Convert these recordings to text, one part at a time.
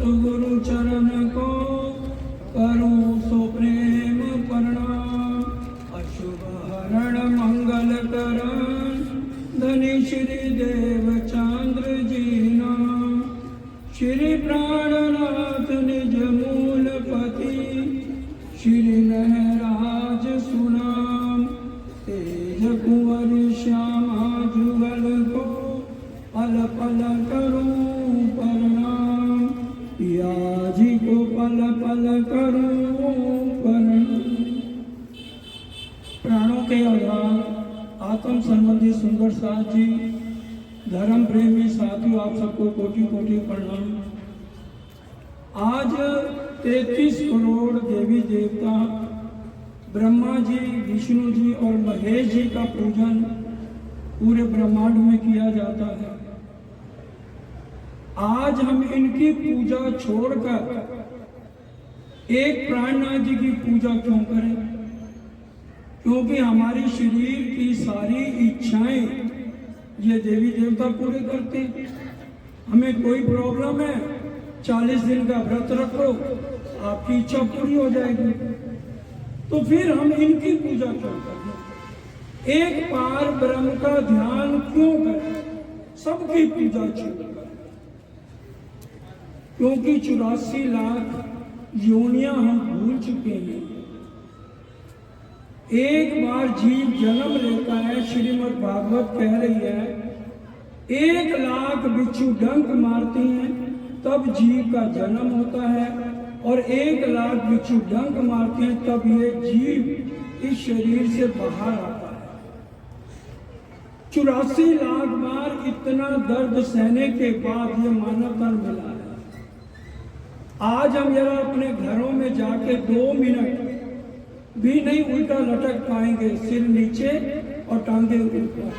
गुरु चरण को करूं सो प्रेम प्रणाम। अशुभ हरण मंगल करण धनी श्री देव चंद्र जी नाम। श्री प्राणनाथ निज मूल पति श्री महराज सुनाम। तेज कुंवर श्यामा जुगल को पल पल करूं प्रणाम। पिया जी को पल पल करूं प्रणाम। प्राणों के आधार आत्म संबंधी सुंदर साथ जी, धर्म प्रेमी साथियों, आप सबको कोटि कोटि प्रणाम। आज 33 करोड़ देवी देवता, ब्रह्मा जी, विष्णु जी और महेश जी का पूजन पूरे ब्रह्मांड में किया जाता है। आज हम इनकी पूजा छोड़कर एक प्राणनाथ जी की पूजा क्यों करें? क्योंकि हमारी शरीर की सारी इच्छाएं ये देवी देवता पूरे करते हैं। हमें कोई प्रॉब्लम है, 40 दिन का व्रत रखो, आपकी इच्छा पूरी हो जाएगी। तो फिर हम इनकी पूजा क्यों करें? एक पार ब्रह्म का ध्यान क्यों करें? सबकी पूजा छोड़ कर। क्योंकि 84 लाख योनियां हम भूल चुके हैं। एक बार जीव जन्म लेता है, श्रीमद् भागवत कह रही है 1 लाख बिच्छू डंक मारती हैं तब जीव का जन्म होता है, और 1 लाख बिच्छू डंक मारते हैं तब ये जीव इस शरीर से बाहर आता है। 84 लाख बार इतना दर्द सहने के बाद ये मानव तन मिला है। आज हम जरा अपने घरों में जाके 2 मिनट भी नहीं उल्टा लटक पाएंगे, सिर नीचे और टांगे ऊपर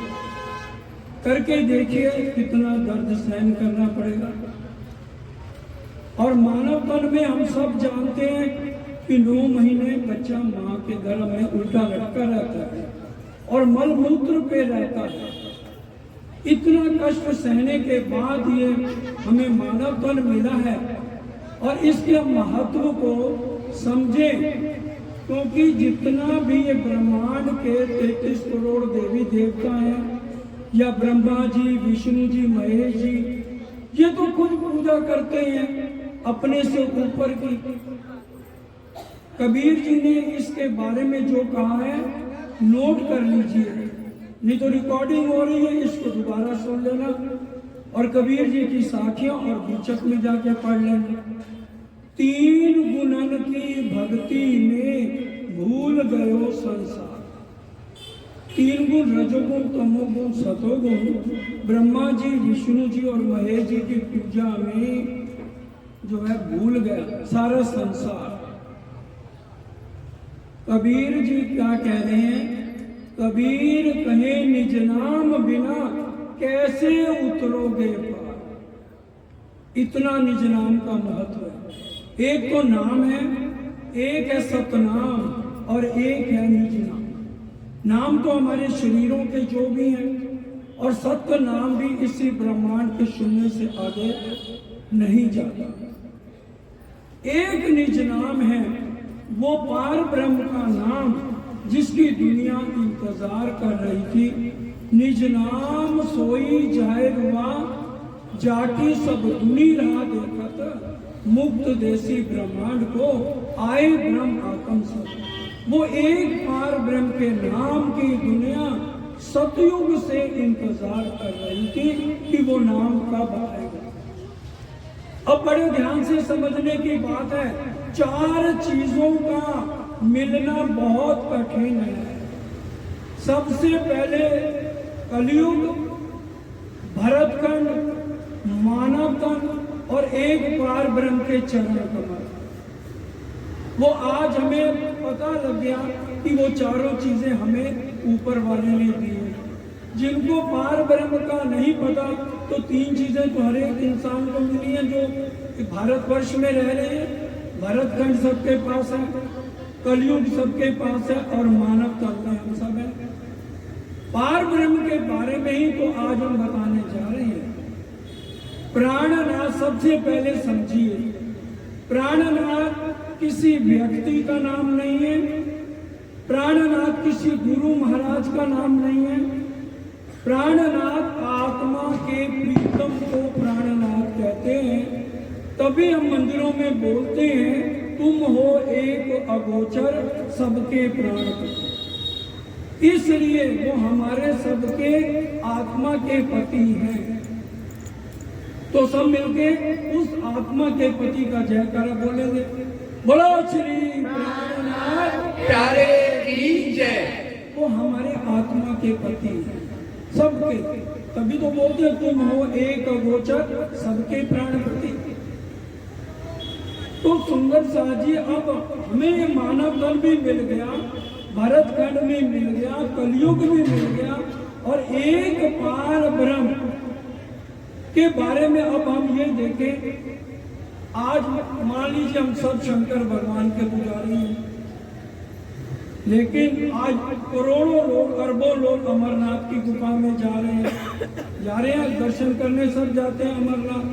करके देखिए कितना दर्द सहन करना पड़ेगा। और मानव तन में हम सब जानते हैं कि 9 महीने बच्चा माँ के गर्भ में उल्टा लटका रहता है और मलमूत्र पे रहता है। इतना कष्ट सहने के बाद ये हमें मानव तन मिला है, और इसके महत्व को समझें। क्योंकि जितना भी ये ब्रह्मांड के 33 करोड़ देवी देवता हैं, या ब्रह्मा जी, विष्णु जी, महेश जी, ये तो खुद पूजा करते हैं अपने से ऊपर की। कबीर जी ने इसके बारे में जो कहा है नोट कर लीजिए, नहीं तो रिकॉर्डिंग हो रही है, इसको दोबारा सुन लेना और कबीर जी की साखियां और बीचक में जाके पढ़ लेना। 3 गुणन की भक्ति में भूल गयो संसार। 3 गुण, रजोगुण, तमोगुण, सतोगुण, ब्रह्मा जी, विष्णु जी और महेश जी की पूजा में जो है भूल गया सारा संसार। कबीर जी क्या कह रहे हैं? कबीर कहे निज नाम बिना कैसे उतरोगे पार। इतना निज नाम का महत्व है। एक तो नाम है, एक है सतनाम और एक है निज नाम। नाम तो हमारे शरीरों के जो भी हैं, और सत्य नाम भी इसी ब्रह्मांड के शून्य से आगे नहीं जाता। एक निज नाम है, वो पार ब्रह्म का नाम जिसकी दुनिया इंतजार कर रही थी। निज नाम सोई जाए रुआ जाकी सब दुनी रहा देखत। मुक्त देसी ब्रह्मांड को आए ब्रह्म आत्म से। वो एक पार ब्रह्म के नाम की दुनिया सतयुग से इंतजार कर रही थी कि वो नाम कब आएगा। अब बड़े ध्यान से समझने की बात है, 4 चीजों का मिलना बहुत कठिन है। सबसे पहले कलयुग, भरतखंड, मानव तन और एक पार ब्रह्म के चरण कमल। वो आज हमें पता लग गया कि वो चारों चीजें हमें ऊपर वाले ने दी है। जिनको पार ब्रह्म का नहीं पता, तो 3 चीजें तो हर एक इंसान को मिली हैं जो भारतवर्ष में रह रहे हैं। भरतखंड सबके पास है, कलयुग सबके पास है, और मानव तत्व हम सब है। पार ब्रह्म के बारे में ही तो आज हम बताने जा रहे हैं। प्राणनाथ सबसे पहले समझिए, किसी व्यक्ति का नाम नहीं है, प्राणनाथ किसी गुरु महाराज का नाम नहीं है। प्राणनाथ आत्मा के प्रीतम को प्राणनाथ कहते हैं। तभी हम मंदिरों में बोलते हैं, तुम हो एक अगोचर सबके प्राणपति। इसलिए वो हमारे सबके आत्मा के पति हैं। तो सब मिलके उस आत्मा के पति का जयकारा बोलेंगे, बोलो श्री प्राणनाथ प्यारे की जय। वो हमारे आत्मा के पति हैं सबके। तभी तो बोलते हैं, तुम हो एक अगोचर सबके प्राणपति। तो सुंदर शाह जी, अब हमें ये मानव दल भी मिल गया, भरत खंड में मिल गया, कलयुग में मिल गया, और एक पार ब्रह्म के बारे में अब हम ये देखें। आज मान लीजिए हम सब शंकर भगवान के पुजारी हैं, लेकिन आज करोड़ों लोग, अरबों लोग अमरनाथ की गुफा में जा रहे हैं दर्शन करने, सब जाते हैं अमरनाथ।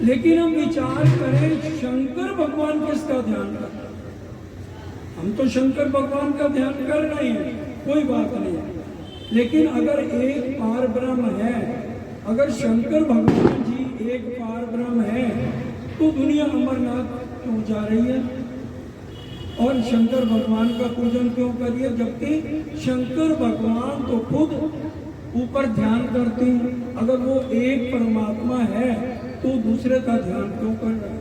लेकिन हम विचार करें, शंकर भगवान किसका ध्यान करते हैं? हम तो शंकर भगवान का ध्यान कर रहे हैं, कोई बात नहीं। लेकिन अगर एक पार ब्रह्म है, अगर शंकर भगवान जी एक पार ब्रह्म है, तो दुनिया अमरनाथ क्यों जा रही है और शंकर भगवान का पूजन क्यों करिए? जबकि शंकर भगवान तो खुद ऊपर ध्यान करते हैं। अगर वो एक परमात्मा है तो दूसरे का ध्यान क्यों कर रहा है?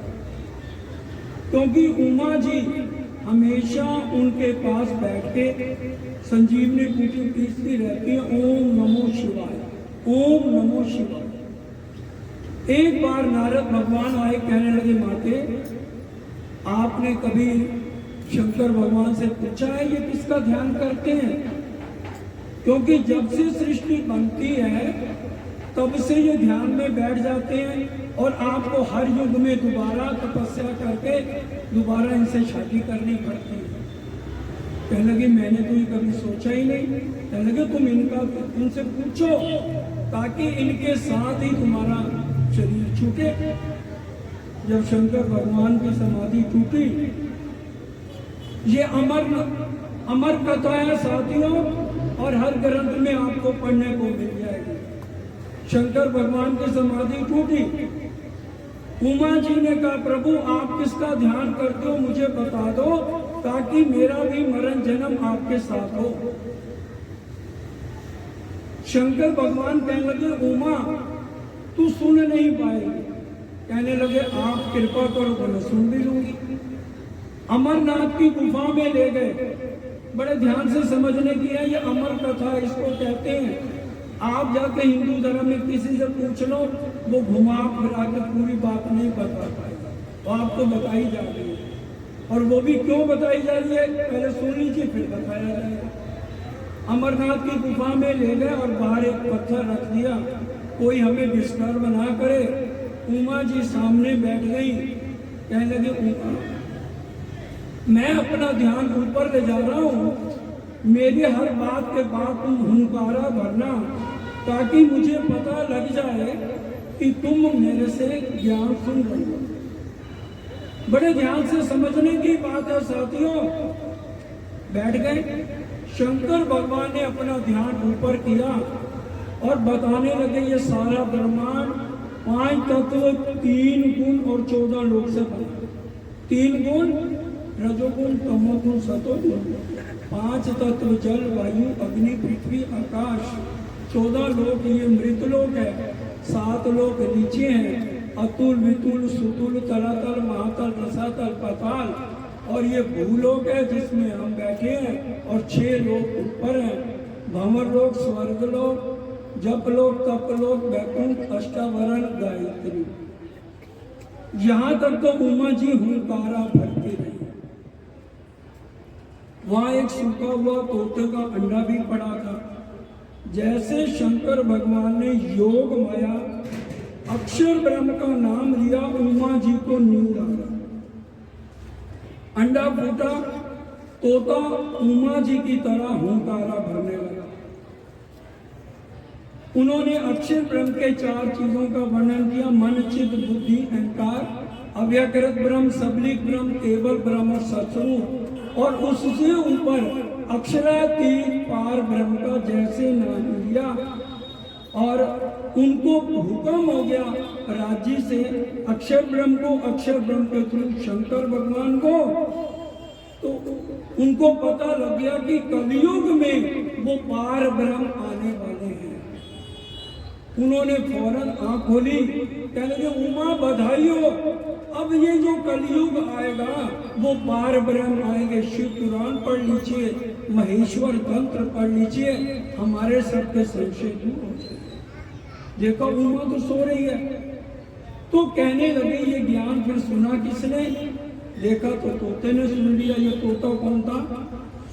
क्योंकि उमा जी हमेशा उनके पास बैठ के संजीवनी बूटी पीसती रहती है, ओम नमो शिवाय, ओम नमो शिवाय। एक बार नारद भगवान आए, कहने लगे, माते आपने कभी शंकर भगवान से पूछा है ये किसका ध्यान करते हैं? क्योंकि जब से सृष्टि बनती है तब से ये ध्यान में बैठ जाते हैं, और आपको हर युग में दोबारा तपस्या करके दोबारा इनसे शादी करनी पड़ती है। कहने लगे, मैंने तो ये कभी सोचा ही नहीं। कहने लगे, तुम उनसे पूछो ताकि इनके साथ ही तुम्हारा शरीर छूटे। जब शंकर भगवान की समाधि टूटी, ये अमर कथा है साथियों, और हर ग्रंथ में आपको पढ़ने को मिल जाएगी। शंकर भगवान की समाधि टूटी, उमा जी ने कहा, प्रभु आप किसका ध्यान करते हो मुझे बता दो, ताकि मेरा भी मरण जन्म आपके साथ हो। शंकर भगवान कहने लगे, उमा तू सुन नहीं पाएगी। कहने लगे, आप कृपा करो तो मैं सुन भी लूंगी। अमरनाथ की गुफा में ले गए, बड़े ध्यान से समझने की है, ये अमर कथा इसको कहते हैं। आप जाके हिंदू धर्म में किसी से पूछ लो, वो घुमा फिरा के पूरी बात नहीं बता पाएगा, वो आपको बताई जा रही है। और वो भी क्यों बताई जा रही है, पहले सुन लीजिए फिर बताया जाएगा। अमरनाथ की गुफा में ले गए और बाहर एक पत्थर रख दिया, कोई हमें डिस्टर्ब ना करे। उमा जी सामने बैठ गई, कहने लगे, उमा मैं अपना ध्यान ऊपर ले जा रहा हूँ, मेरी हर बात के बाद तुम हुंकारा भरना, ताकि मुझे पता लग जाए कि तुम मेरे से ज्ञान सुन रहे हो। बड़े ध्यान से समझने की बात है साथियों। बैठ गए, शंकर भगवान ने अपना ध्यान ऊपर किया और बताने लगे, ये सारा ब्रह्मांड 5 तत्व 3 गुण और 14 लोक से बना। 3 गुण रजोगुण, तमोगुण, सतोगुण, 5 तत्व जल, वायु, अग्नि, पृथ्वी, आकाश, 14 लोक ये मृत लोक है, 7 लोक नीचे हैं, अतुल, वितुल, सुतुल, तलातल, महातल, रसातल, पाताल, और ये भूलोक है जिसमें हम बैठे हैं, और 6 लोक ऊपर हैं, भंवर लोक, स्वर्ग लोक, जप लोक, तप लोक, वैकुंठ, अष्टावरण, गायत्री। यहाँ तक तो उमा जी हुंकारा भरती रही। वहां एक सूखा हुआ तोते का अंडा भी पड़ा था। जैसे शंकर भगवान ने योग माया अक्षर ब्रह्म का नाम लिया, उमा जी को नींद आ गई। अंडा फूटा, तोता उमा जी की तरह हुंकारा भरने लगा। उन्होंने अक्षर ब्रह्म के 4 चीजों का वर्णन किया, मन, चित्त, बुद्धि, अहंकार, अव्यकृत ब्रह्म, सबलिक ब्रह्म, केवल ब्रह्म और सत्स्वरूप। और उससे ऊपर अक्षरातीत पार ब्रह्म का जैसे नाम लिया और उनको हुक्म हो गया राज्य से अक्षर ब्रह्म को, अक्षर ब्रह्म के थ्रू शंकर भगवान को। तो उनको पता लग गया कि कलयुग में वो पार ब्रह्म आने वाले हैं। उन्होंने फौरन आंख खोली, कहने लगे उमा बधाई हो, अब ये जो कलयुग आएगा वो पार ब्रह्म आएंगे। शिव पुराण पढ़ लीजिए, महेश्वर तंत्र पढ़ लीजिए, हमारे सबके संशय दूर हो जाए। देखो उमा तो सो रही है। तो कहने लगे ये ज्ञान फिर सुना किसने? देखा तो तोते ने सुन लिया। ये तोता कौन था?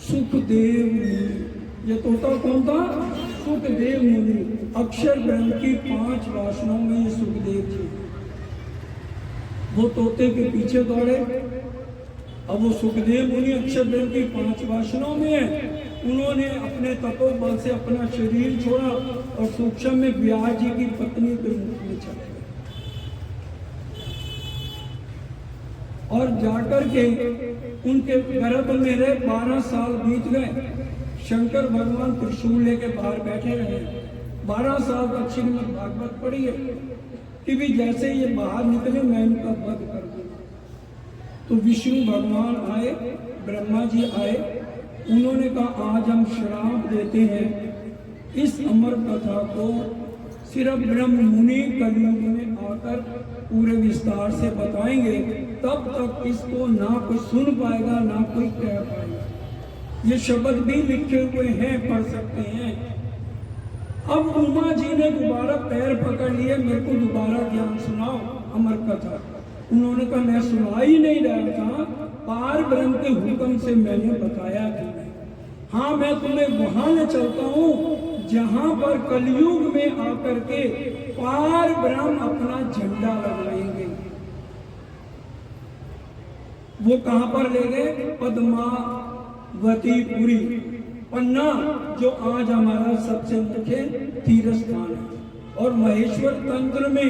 सुखदेव मुनि। ये तोता कौन था? सुखदेव मुनि। अक्षर ब्रह्म की 5 वासनाओं में ये सुखदेव जी, वो तोते के पीछे दौड़े। अब वो सुखदेव मुनि अक्षर ब्रह्म की 5 वासनाओं में है। उन्होंने अपने तपोबल से अपना शरीर छोड़ा और सूक्ष्म में व्यास जी की पत्नी के रूप में चले गए। और जाकर के उनके गर्भ में रहे 12 साल बीत गए। शंकर भगवान त्रिशूल लेके बाहर बैठे रहे। 12 साल तक श्रीमद् भागवत पढ़ी है कि भी जैसे ये बाहर निकले मैं इनका वध कर दूंगा। तो विष्णु भगवान आए, ब्रह्मा जी आए, उन्होंने कहा आज हम श्राप देते हैं, इस अमर कथा को सिर्फ ब्रह्म मुनि कलयुग में आकर पूरे विस्तार से बताएंगे, तब तक इसको ना कोई सुन पाएगा ना कोई कह पाएगा। ये शब्द भी लिखे हुए हैं, पढ़ सकते हैं। अब उमा जी ने दोबारा पैर पकड़ लिए, मेरे को दोबारा ज्ञान सुनाओ, अमर कथा। उन्होंने कहा मैं सुना ही नहीं रहा था, पार ब्रह्म के हुक्म से मैंने बताया तुम्हें। हाँ मैं तुम्हें वहां ले चलता हूँ जहां पर कलयुग में आकर के पार ब्रह्म अपना झंडा लगाएंगे। वो कहां पर ले गए? पद्मावतीपुरी, पन्ना, जो आज हमारा सबसे मुख्य तीर्थ स्थान है। और महेश्वर तंत्र में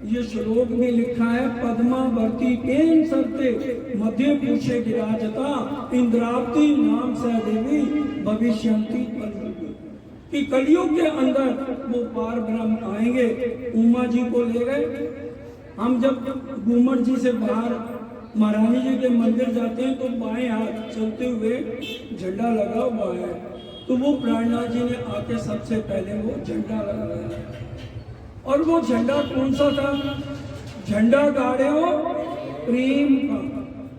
ये श्लोक में लिखा है, पद्मावती केन सरते मध्य पुरुषे विराजता इंद्रावती नाम से देवी भविष्यंती कलयुगी। कि कलयुग के अंदर वो पार ब्रह्म आएंगे। उमा जी को ले गए। हम जब घूमर जी से बाहर महारानी जी के मंदिर जाते हैं तो बाएं हाथ चलते हुए झंडा लगा हुआ है। तो वो प्राणनाथ जी ने आके सबसे पहले वो झंडा लगाया। और वो झंडा कौन सा था? झंडा गाड़े हो प्रेम का,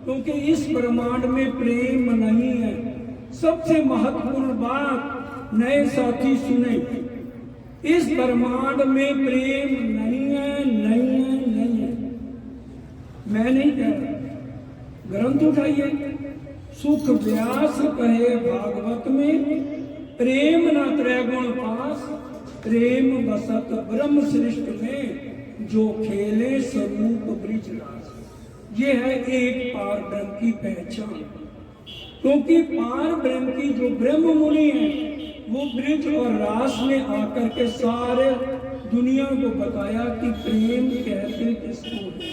क्योंकि इस ब्रह्मांड में प्रेम नहीं है। सबसे महत्वपूर्ण बात नए साथी सुने, इस ब्रह्मांड में प्रेम नहीं है, नहीं है, नहीं है। मैं नहीं कह रहा, ग्रंथ उठाइए। सुख व्यास कहे भागवत में, प्रेम न त्रैगुण पास, प्रेम बसत ब्रह्म सृष्ट में, जो खेले स्वरूप ब्रिज रास। ये है एक पार ब्रह्म की पहचान। क्योंकि पार ब्रह्म की जो ब्रह्म मुनि है वो ब्रिज और रास में आकर के सारे दुनिया को बताया कि प्रेम कहते किसको है।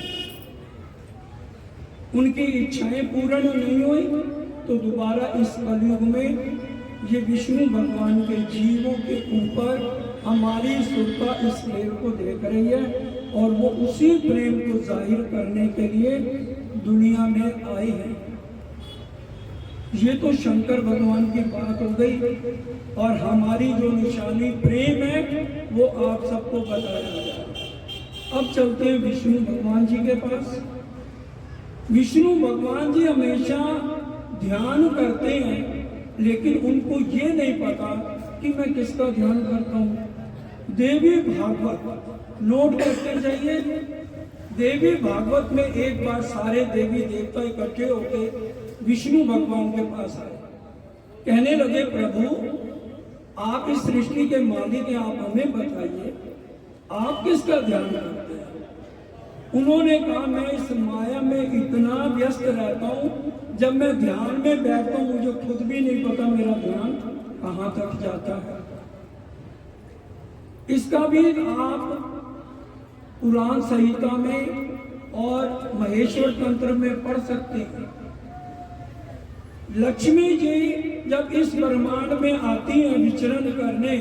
उनकी इच्छाएं पूर्ण नहीं हुई तो दोबारा इस कलयुग में ये विष्णु भगवान के जीवों के ऊपर हमारी सुरता इस प्रेम को देख रही है और वो उसी प्रेम को जाहिर करने के लिए दुनिया में आए हैं। ये तो शंकर भगवान की बात हो गई और हमारी जो निशानी प्रेम है वो आप सबको बताया गया। अब चलते हैं विष्णु भगवान जी के पास। विष्णु भगवान जी हमेशा ध्यान करते हैं लेकिन उनको ये नहीं पता कि मैं किसका ध्यान करता हूँ। देवी भागवत नोट करते जाइए। देवी भागवत में एक बार सारे देवी देवता इकट्ठे होकर विष्णु भगवान के पास आए। कहने लगे प्रभु आप इस सृष्टि के मालिक हैं, आप हमें बताइए आप किसका ध्यान करते हैं। उन्होंने कहा मैं इस माया में इतना व्यस्त रहता हूँ, जब मैं ध्यान में बैठता हूँ मुझे खुद भी नहीं पता मेरा ध्यान कहाँ तक जाता है। इसका भी आप पुराण संहिता में और महेश्वर तंत्र में पढ़ सकते हैं। लक्ष्मी जी जब इस ब्रह्मांड में आती हैं विचरण करने,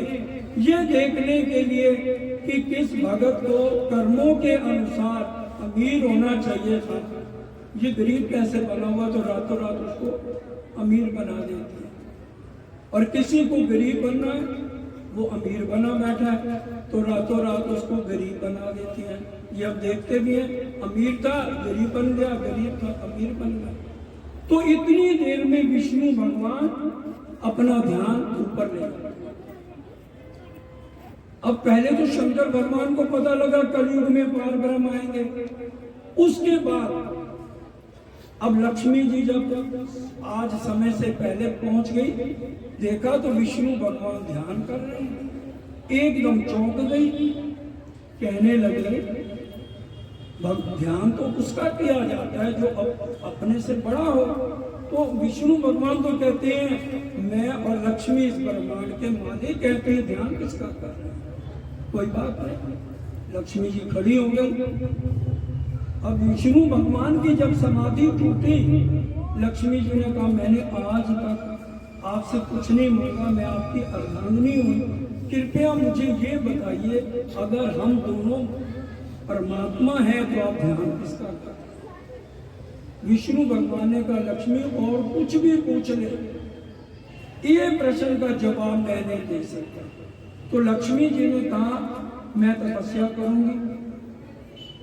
ये देखने के लिए कि किस भगत को कर्मों के अनुसार अमीर होना चाहिए था, ये गरीब कैसे बना हुआ तो रातों रात उसको अमीर बना देते हैं, और किसी को गरीब बनना है वो अमीर बना बैठा है तो रातों रात उसको गरीब बना देते हैं। ये अब देखते भी हैं, अमीर था गरीब बन गया, गरीब था अमीर बन गया। तो इतनी देर में विष्णु भगवान अपना ध्यान ऊपर ले गए। अब पहले तो शंकर भगवान को पता लगा कलयुग में पार ब्रह्म आएंगे, उसके बाद अब लक्ष्मी जी जब आज समय से पहले पहुंच गई, देखा तो विष्णु भगवान ध्यान कर रहे हैं, एकदम चौंक गई, कहने लगे ध्यान तो उसका किया जाता है जो अपने से बड़ा हो। तो विष्णु भगवान तो कहते हैं मैं और लक्ष्मी इस ब्रह्मांड के मालिक, कहते हैं ध्यान किसका कर रहे हैं, कोई बात नहीं। लक्ष्मी जी खड़ी हो गई। अब विष्णु भगवान की जब समाधि टूटी, लक्ष्मी जी ने कहा मैंने आज तक आपसे कुछ नहीं मांगा, मैं आपकी अर्धांगिनी हूँ, कृपया मुझे ये बताइए अगर हम दोनों परमात्मा है तो आप ध्यान किसका करते। विष्णु भगवान ने कहा लक्ष्मी और कुछ भी पूछ ले, ये प्रश्न का जवाब मैं नहीं दे सकता। तो लक्ष्मी जी ने कहा मैं तपस्या करूंगी।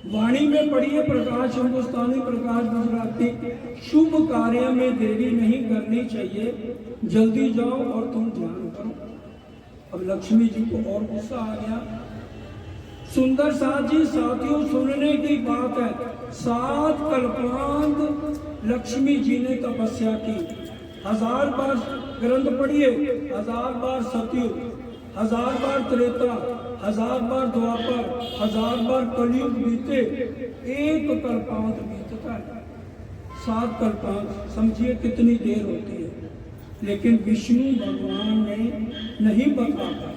वाणी में पढ़िए प्रकाश हिंदुस्तानी प्रकाश गुजराती, शुभ कार्य में देरी नहीं करनी चाहिए, जल्दी जाओ और तुम ध्यान करो। अब लक्ष्मी जी को और गुस्सा आ गया। सुंदर साथ जी साथियों सुनने की बात है, 7 कल्पांत लक्ष्मी जी ने तपस्या की, 1000 बार ग्रंथ पढ़िए, 1000 बार सतयुग, 1000 बार त्रेता, 1000 बार द्वापर, 1000 बार कलयुग बीते, एक कल्पांत बीतता है। 7 कल्पांत समझिए कितनी देर होती है, लेकिन विष्णु भगवान ने नहीं बता पाया।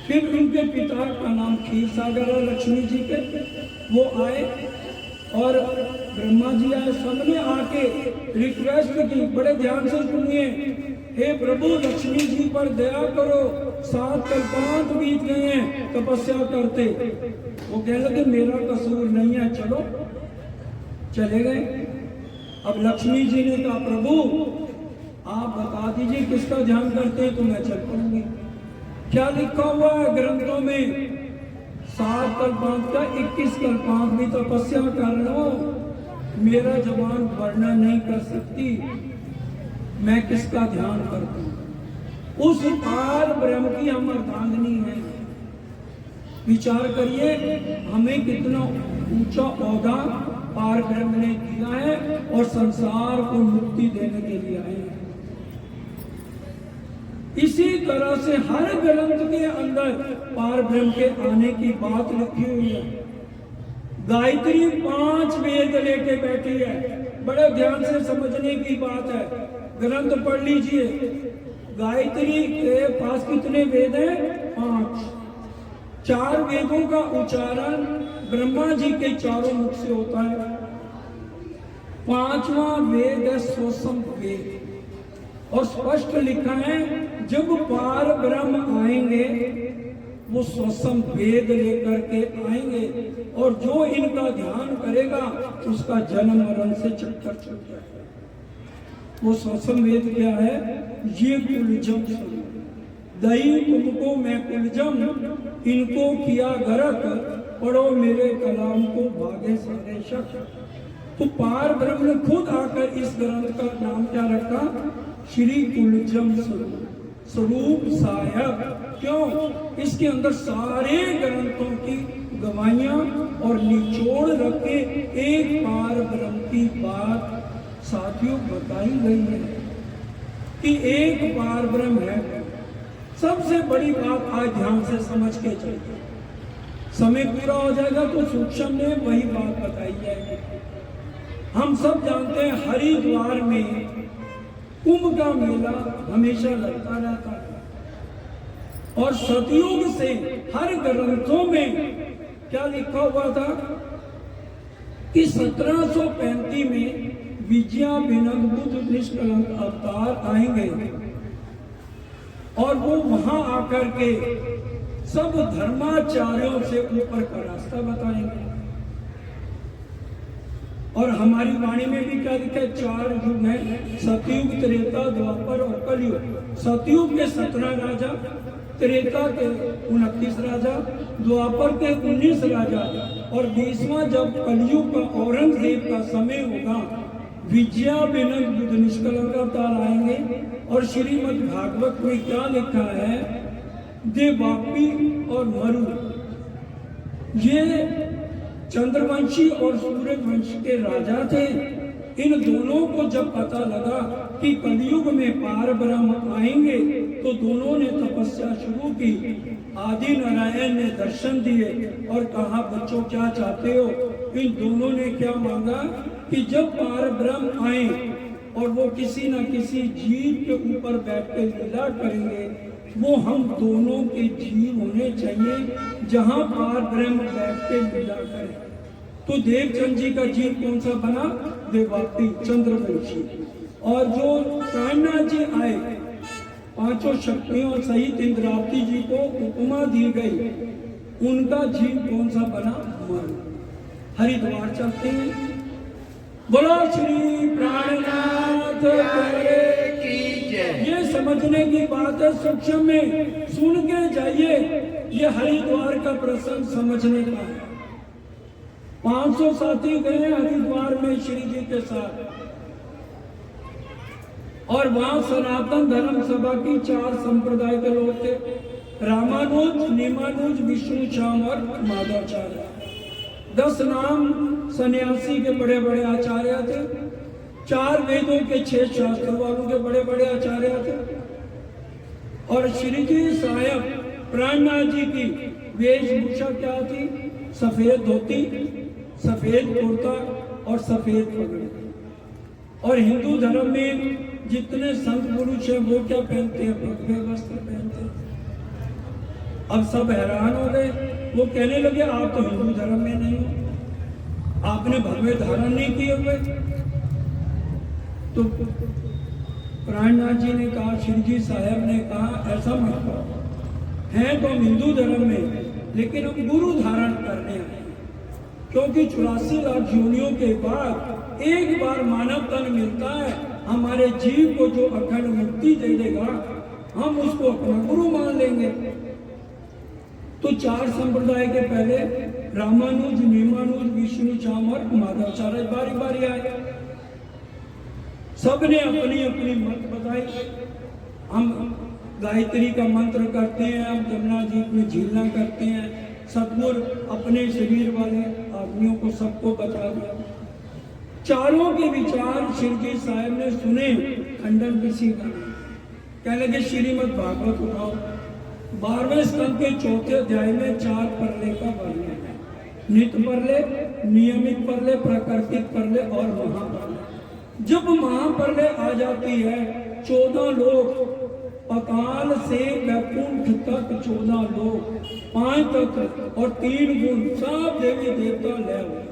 फिर उनके पिता का नाम क्षीर सागर है लक्ष्मी जी के, वो आए और ब्रह्मा जी आए, सबने आके रिक्वेस्ट की, बड़े ध्यान से सुनिए, हे प्रभु लक्ष्मी जी पर दया करो, 7 कल्पांत बीत गए हैं तपस्या करते। वो कहने लगे मेरा कसूर नहीं है, चलो। चले गए। अब लक्ष्मी जी ने कहा प्रभु आप बता दीजिए किसका ध्यान करते हैं तो मैं चल पड़ूंगी। क्या लिखा हुआ है ग्रंथों में, 7 कल्पांत का 21 कल्पांत भी तपस्या कर लो, मेरा जबान वर्णन नहीं कर सकती मैं किसका ध्यान करता हूं। उस पार ब्रह्म की हम अर्धांगिनी है। विचार करिए हमें कितना ऊंचा ओहदा पार ब्रह्म ने दिया है और संसार को मुक्ति देने के लिए आए हैं। इसी तरह से हर ग्रंथ के अंदर पार ब्रह्म के आने की बात लिखी हुई है। गायत्री 5 वेद लेके बैठी है, बड़े ध्यान से समझने की बात है, ग्रंथ पढ़ लीजिए। गायत्री के पास कितने वेद हैं? 5। 4 वेदों का उच्चारण ब्रह्मा जी के चारों मुख से होता है। 5वां वेद है सोसम वेद, और स्पष्ट लिखा है जब पार ब्रह्म आएंगे वो सोसम वेद लेकर के आएंगे, और जो इनका ध्यान करेगा उसका जन्म मरण से चक्कर चल जाएगा। वो सोसम वेद क्या है? ये कुलजम दही तुमको मैं कुलजम, इनको किया गरक, पढ़ो मेरे कलाम को भागे सारे शक। तो पार ब्रह्म ने खुद आकर इस ग्रंथ का नाम क्या रखा? श्री कुलजम स्वरूप साहब। क्यों? इसके अंदर सारे ग्रंथों की गवाहियां और निचोड़ रखे एक पार ब्रह्म की बात साथियों बताई गई है कि एक पार ब्रह्म है। सबसे बड़ी बात आज ध्यान से समझ के चलिए, समय पूरा हो जाएगा तो सूक्ष्म में वही बात बताई जाएगी। हम सब जानते हैं हरिद्वार में कुंभ का मेला हमेशा लगता रहता है। और सतयुग से हर ग्रंथों में क्या लिखा हुआ था कि 1735 में विजया विनद बुद्ध निष्कलंक अवतार आएंगे और वो वहां आकर के सब धर्माचार्यों से ऊपर का रास्ता बताएंगे। और हमारी वाणी में भी क्या लिखा है, 4 युग है, सतयुग, त्रेता, द्वापर और कलयुग। सतयुग के 17 राजा, त्रेता के 29 राजा, द्वापर के 19 राजा और 20वां जब कलयुग का औरंगजेब का समय होगा, विजया विनद बुद्ध निष्कलंक अवतार आएंगे। और श्रीमद् भागवत में क्या लिखा है, देवापी और मरु ये चंद्रवंशी और सूर्यवंश के राजा थे। इन दोनों को जब पता लगा कि कलयुग में पार ब्रह्म आएंगे तो दोनों ने तपस्या शुरू की। आदि नारायण ने दर्शन दिए और कहा, बच्चों क्या चाहते हो? इन दोनों ने क्या मांगा कि जब पार ब्रह्म आए और वो किसी न किसी जीव के ऊपर बैठ के लीला करेंगे, वो हम दोनों के जीव होने चाहिए जहां पार ब्रह्म बैठ के लीला करें। तो देवचंद जी का जीव कौन सा बना? देवापी, चंद्रवंशी। और जो प्राणनाथ जी आए, 5 शक्तियों सहित इंद्रावती जी को उपमा दी गई, उनका जीव कौन सा बना? मरु। हरिद्वार चलते हैं। बोलो श्री प्राणनाथ की जय। ये समझने की बात है, सूक्ष्म में सुन के जाइए। ये हरिद्वार का प्रसंग समझने का है। 500 साथी गए हरिद्वार में श्री जी के साथ और वहां सनातन धर्म सभा की 4 संप्रदाय के लोग थे, रामानुज, निमानुज, विष्णु श्याम और माधवाचार्य। 10 नाम सन्यासी के बड़े बड़े आचार्य थे, 4 वेदों के 6 शास्त्र वालों के बड़े बड़े आचार्य थे। और श्री जी साहब प्राणनाथ जी की वेशभूषा क्या थी? सफेद धोती, सफेद कुर्ता और सफेद पगड़ी। और हिंदू धर्म में जितने संत पुरुष हैं वो क्या पहनते हैं? भगवे वस्त्र पहनते हैं। अब सब हैरान हो गए, वो कहने लगे, आप तो हिंदू धर्म में नहीं हो, आपने भगवे धारण नहीं किए हुए। तो प्राणनाथ जी ने कहा, श्री जी साहब ने कहा, ऐसा मत करो, हैं तो हम हिंदू धर्म में, लेकिन हम गुरु धारण करने आए, क्योंकि 84 लाख योनियों के बाद एक बार मानव तन मिलता है, हमारे जीव को जो अखंड मुक्ति दे देगा, हम उसको अपना गुरु मान लेंगे। तो 4 संप्रदाय के पहले रामानुज, निमानुज, विष्णु श्याम और माधवाचार्य बारी बारी आए। सबने अपनी अपनी मत बताई। हम गायत्री का मंत्र करते हैं, हम जमुना जी में झीलना करते हैं। सतगुरु अपने शरीर वाले आदमियों को सबको बता दिया। चारों के विचार श्री जी साहब ने सुने, खंडन किसी का नहीं। कहने लगे, श्रीमद् भागवत उठाओ। 12वें स्कंद के 4थे अध्याय में 4 परले का वर्णन है। नित्य परले, नियमित परले, प्राकृतिक परले और महापरले। जब महापरले आ जाती है, 14 लोग, पताल से वैकुंठ तक 14 लोग, 5 तत्व और 3 गुण, सब देवी देवता ले हुए।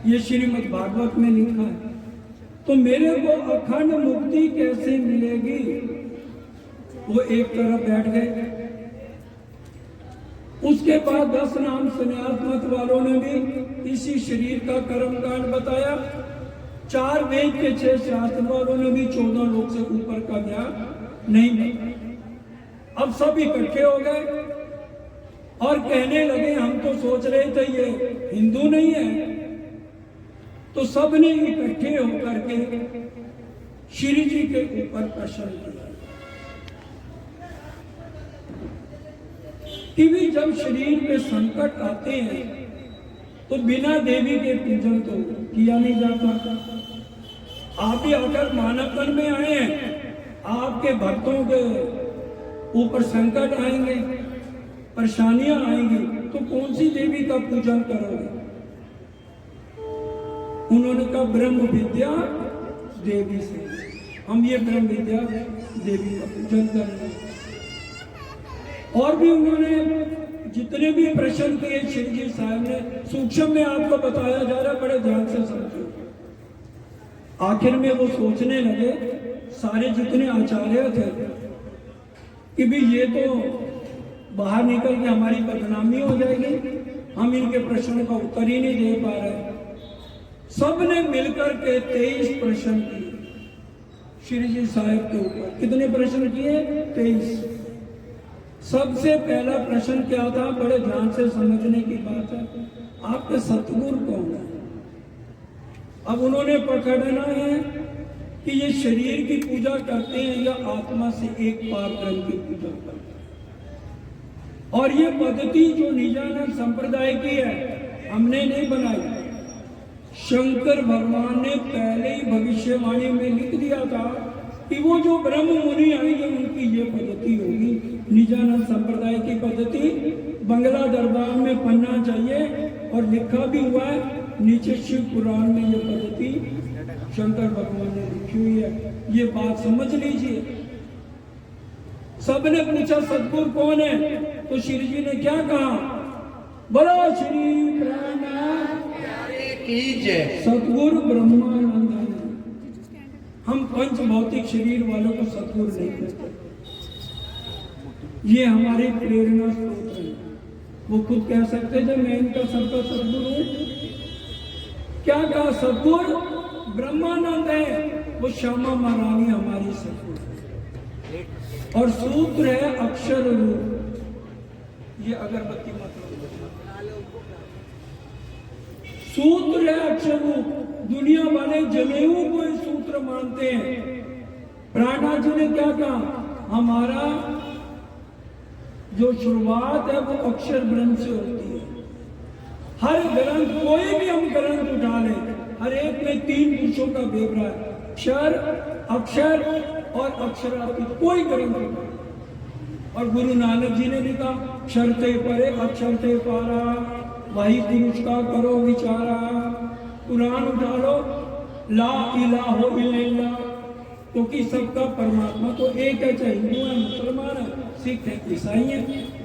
ये श्रीमद् भागवत में लिखा है। तो मेरे को अखंड मुक्ति कैसे मिलेगी? वो एक तरफ बैठ गए। उसके बाद 10 नाम संन्यास मत वालों ने भी इसी शरीर का कर्मकांड बताया। 4 वेद के 6 शास्त्र वालों ने भी 14 लोग से ऊपर का ज्ञान नहीं बताया। अब सब इकट्ठे हो गए और कहने लगे, हम तो सोच रहे थे ये हिंदू नहीं है। तो सब ने इकट्ठे होकर के श्री जी के ऊपर प्रश्न किया कि भी जब शरीर में संकट आते हैं तो बिना देवी के पूजन तो किया नहीं जाता। आप ही आकर मानव तन में आए हैं, आपके भक्तों के ऊपर संकट आएंगे, परेशानियां आएंगी, तो कौन सी देवी का पूजन करोगे? उन्होंने कहा, ब्रह्म विद्या देवी से, हम ये ब्रह्म विद्या देवी का पूजन करेंगे। और भी उन्होंने जितने भी प्रश्न किए श्री जी साहब ने सूक्ष्म में आपको बताया जा रहा है, बड़े ध्यान से समझो। आखिर में वो सोचने लगे सारे जितने आचार्य थे कि भी ये तो बाहर निकल के हमारी बदनामी हो जाएगी, हम इनके प्रश्नों का उत्तर ही नहीं दे पा रहे। सबने मिलकर के 23 प्रश्न किए श्री जी साहब के ऊपर। कितने प्रश्न किए? 23। सबसे पहला प्रश्न क्या था? बड़े ध्यान से समझने की बात है, आपके सतगुरु कौन है? अब उन्होंने पकड़ना है कि ये शरीर की पूजा करते हैं या आत्मा से एक पार ब्रह्म की पूजा करते हैं। और ये पद्धति जो निजानंद संप्रदाय की है हमने नहीं बनाई, शंकर भगवान ने पहले ही भविष्यवाणी में लिख दिया था कि वो जो ब्रह्म मुनि आएंगे उनकी ये पद्धति होगी। निजानंद संप्रदाय की पद्धति बंगला दरबार में पन्ना चाहिए और लिखा भी हुआ है नीचे, शिव पुराण में ये पद्धति शंकर भगवान ने लिखी हुई है। ये बात समझ लीजिए। सबने पूछा सतगुरु कौन है, तो श्री जी ने क्या कहा? बोलो श्री प्राणनाथ की जय। सतगुरु ब्रह्मानंद है। हम पंच भौतिक शरीर वालों को सतगुरु नहीं कहते, ये हमारे प्रेरणा स्रोत है। वो खुद कह सकते थे मैं इनका सबका सतगुरु हूं। क्या कहा? सतगुरु ब्रह्मानंद है, वो श्यामा महारानी हमारी सतगुरु। और सूत्र है अक्षर रूप। ये अगरबत्ती मतलब सूत्र है अक्षर रूप। दुनिया वाले जनेऊ को ये सूत्र मानते हैं। प्राणनाथ जी ने क्या कहा? हमारा जो शुरुआत है वो अक्षर ब्रह्म से होती है। हर ग्रंथ, कोई भी हम ग्रंथ उठा लें, हर एक में 3 पुरुषों का बेवरा है, क्षर, अक्षर और अक्षरातीत। कोई ग्रंथ उठा। और गुरु नानक जी ने लिखा क्षर ते परे अक्षर ते पारा, वही पुरुष का करो विचारा। कुरान उठा लो, ला इलाहा इल्लल्लाह, क्योंकि सबका परमात्मा तो एक है, चाहे हिंदू है, मुसलमान है, सिख है, ईसाई है।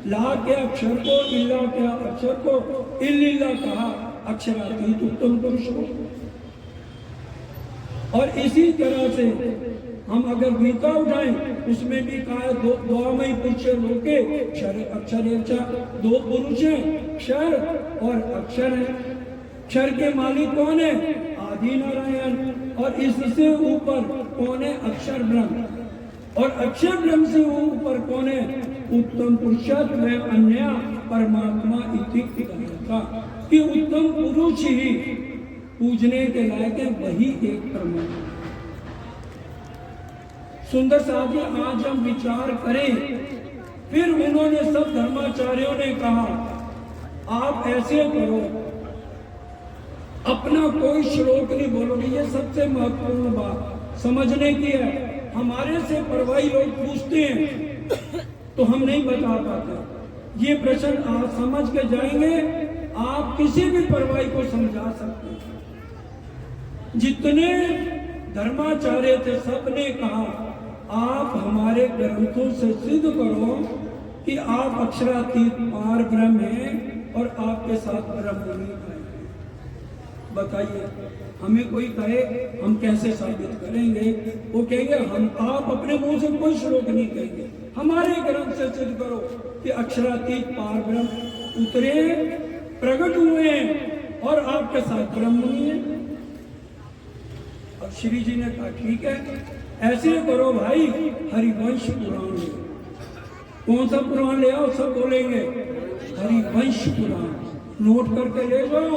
ला के अक्षर को, इल्ला के अक्षर को, इल्लिल्लाह कहा अक्षरातीत उत्तम पुरुष को। और इसी तरह से हम अगर गीता उठाएं उसमें भी कहा द्वामयी पुरुष लोके क्षर अक्षर, 2 पुरुष हैं, क्षर और अक्षर है। क्षर के मालिक कौन है? आदि नारायण। और इससे ऊपर कौन है? अक्षर ब्रह्म। और अक्षर ब्रह्म से ऊपर कौन है? उत्तम पुरुषत्व है, अन्य परमात्मा इति का, कि उत्तम पुरुष ही पूजने के लायक है, वही एक परमात्मा। सुंदर साहब जी, आज हम विचार करें। फिर उन्होंने सब धर्माचार्यों ने कहा आप ऐसे करो, अपना कोई श्लोक नहीं बोलोगे। ये सबसे महत्वपूर्ण बात समझने की है। हमारे से परवाही लोग पूछते हैं तो हम नहीं बता पाते। ये प्रश्न आप समझ के जाएंगे, आप किसी भी परवाही को समझा सकते हैं। जितने धर्माचार्य थे सबने कहा आप हमारे ग्रंथों से सिद्ध करो कि आप अक्षरातीत पार ब्रह्म हैं और आपके साथ ब्रह्म नहीं आएंगे। बताइए, हमें कोई कहे हम कैसे साबित करेंगे? वो कहेंगे हम, आप अपने मुंह से कोई श्लोक नहीं कहेंगे, हमारे ग्रंथ से सिद्ध करो कि अक्षरातीत पार ब्रह्म उतरे, प्रकट हुए हैं और आपके साथ ब्रह्म नहीं है। अब श्री जी ने कहा ठीक है, ऐसे करो भाई, हरिवंश पुराण ले। कौन सा पुराण ले आओ? सब बोलेंगे हरिवंश पुराण। नोट करके ले जाओ।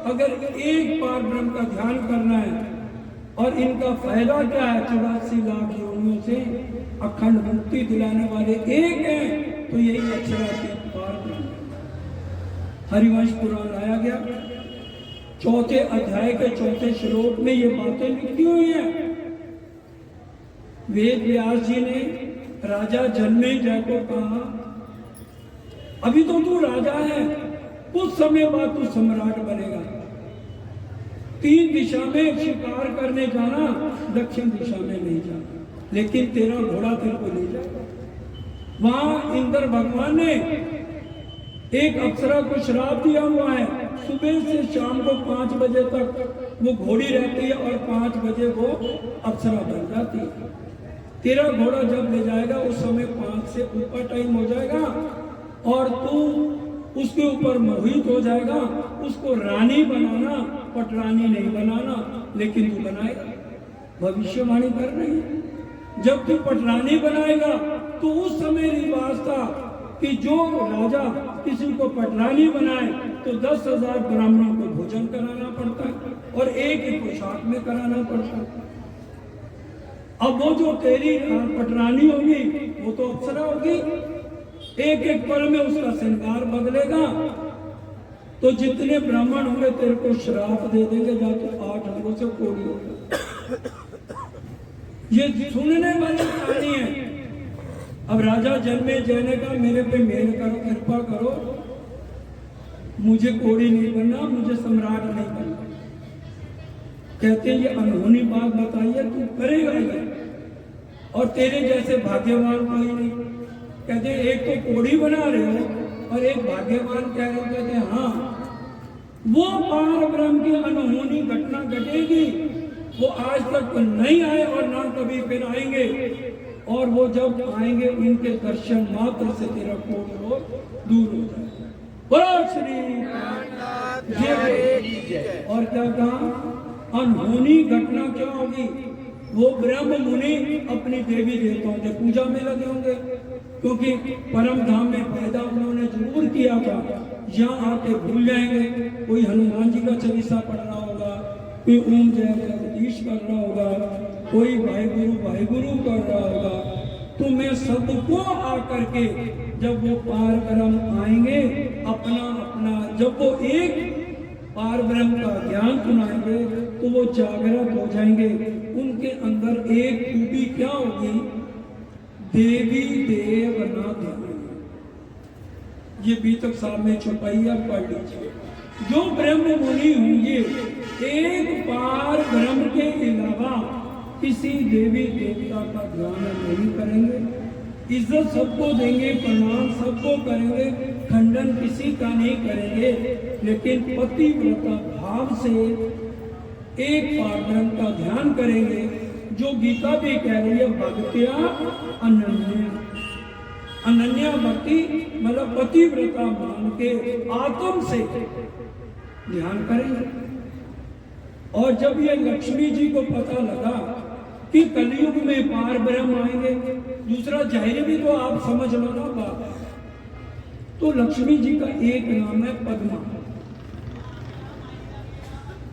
अगर एक पार ब्रह्म का ध्यान करना है और इनका फायदा क्या है? 84 लाख योनियों से अखंड मुक्ति दिलाने वाले एक हैं, तो यही अक्षरातीत पार ब्रह्म। हरिवंश पुराण लाया गया। 4थे अध्याय के 4थे श्लोक में ये बातें लिखी हुई हैं। वेद व्यास जी ने राजा जन्मेजय को कहा अभी तो तू राजा है, कुछ समय बाद तू सम्राट बनेगा। 3 दिशा में शिकार करने जाना, दक्षिण दिशा में नहीं जाना, लेकिन तेरा घोड़ा तेरे को ले जाएगा। वहां इंद्र भगवान ने एक अप्सरा को श्राप दिया हुआ है, सुबह से शाम को 5 बजे तक वो घोड़ी रहती है और 5 बजे वो अप्सरा बन जाती है। तेरा घोड़ा जब ले जाएगा उस समय 5 से ऊपर टाइम हो जाएगा और तू उसके ऊपर मोहित हो जाएगा। उसको रानी बनाना, पटरानी नहीं बनाना, लेकिन तू बनाएगा। भविष्यवाणी कर रही है, जब तू पटरानी बनाएगा तो उस समय रिवाज था कि जो राजा किसी को पटरानी बनाए तो 10,000 ब्राह्मणों को भोजन कराना पड़ता है और एक ही पोशाक में कराना पड़ता है। अब वो जो तेरी पटरानी होगी वो तो अप्सरा होगी, एक एक पल में उसका श्रृंगार बदलेगा। तो जितने ब्राह्मण होंगे तेरे को श्राप दे देंगे, जा तो 8 अंगों से कोड़ी होगा। ये सुनने वाली कहानी है। अब राजा जन्मे जय का मेरे पे मेहर करो, कृपा करो, मुझे कोड़ी नहीं बनना, मुझे सम्राट नहीं बनना। कहते ये अनहोनी बात बताइए, तू करेगा ये, और तेरे जैसे भाग्यवान कोई नहीं। कहते एक तो कोड़ी बना रहे हो और एक भाग्यवान कह रहे हो। कहते हाँ, वो पार ब्रह्म की अनहोनी घटना घटेगी, वो आज तक नहीं आए और ना कभी फिर आएंगे। और वो जब आएंगे उनके दर्शन मात्र से तेरा कोढ़ रोग दूर हो जाएगा। बोलो श्री जय। और क्या कहा, अनहोनी घटना क्या होगी? वो ब्रह्म मुनि अपनी देवी देवताओं के पूजा में लगे होंगे, क्योंकि परम धाम में फायदा उन्होंने जरूर किया था। यहाँ आके भूल जाएंगे, कोई हनुमान जी का चालीसा पढ़ रहा होगा, कोई ओम जय जगदीश कर रहा होगा, कोई भाई गुरु कर रहा होगा। तो मैं सबको आकर के जब वो पार ब्रह्म आएंगे अपना अपना, जब वो एक पार ब्रह्म का ज्ञान सुनाएंगे तो वो जागृत हो जाएंगे। उनके अंदर एक खूबी क्या होगी, देवी देव ना ध्यान। ये बीतक साहब में छुपाइया पढ़ लीजिए। जो ब्रह्म मुनि होंगे एक पार ब्रह्म के अलावा किसी देवी देवता का ध्यान नहीं करेंगे, इज्जत सबको देंगे, प्रणाम सबको करेंगे, खंडन किसी का नहीं करेंगे, लेकिन पतिव्रता भाव से एक पार ब्रह्म का ध्यान करेंगे। जो गीता भी कह रही है, भक्त्या अनन्या। अनन्या भक्ति मतलब पतिव्रता मान के आत्म से ध्यान करेंगे। और जब ये लक्ष्मी जी को पता लगा कि कलयुग में पार ब्रह्म आएंगे, दूसरा जाहिर भी तो आप समझ लो ना बात। तो लक्ष्मी जी का एक नाम है पद्मा।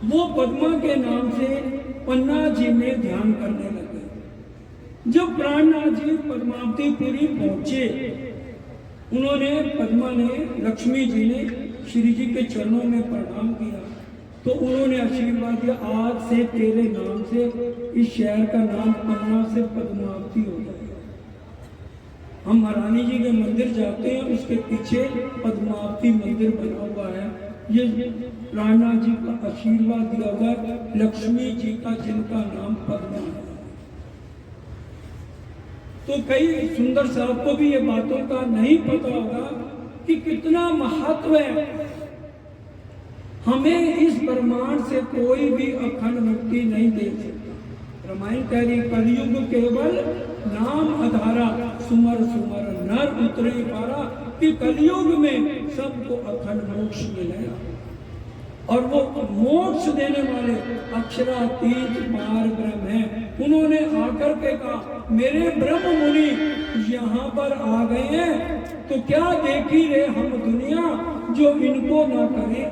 वो पद्मा के नाम से पन्ना जी में ध्यान करने लगे। जब प्राणनाथ जी पद्मावतीपुरी पहुंचे, उन्होंने पद्मा ने, लक्ष्मी जी ने श्री जी के चरणों में प्रणाम किया तो उन्होंने आशीर्वाद दिया, आज से तेरे नाम से इस शहर का नाम पन्ना से पद्मावती हो जाएगा। हम महारानी जी के मंदिर जाते हैं, उसके पीछे पद्मावती मंदिर बना हुआ है। ये प्राणनाथ जी का आशीर्वाद दिया हुआ लक्ष्मी जी का, जिनका नाम पद्मा है। तो कई सुंदर साहब को भी ये बातों का नहीं पता होगा कि कितना महत्व है। हमें इस ब्रह्मांड से कोई भी अखंड मुक्ति नहीं दे सकता। रामायण कह रही, कलयुग केवल नाम आधारा, सुमर सुमर नर उतरे पारा। कि कलयुग में सबको अखंड मोक्ष मिलेगा, और वो मोक्ष देने वाले अक्षरातीत पार ब्रह्म है। उन्होंने आकर के कहा, मेरे ब्रह्म मुनि यहाँ पर आ गए हैं, तो क्या देखी रे हम दुनिया जो इनको ना करे।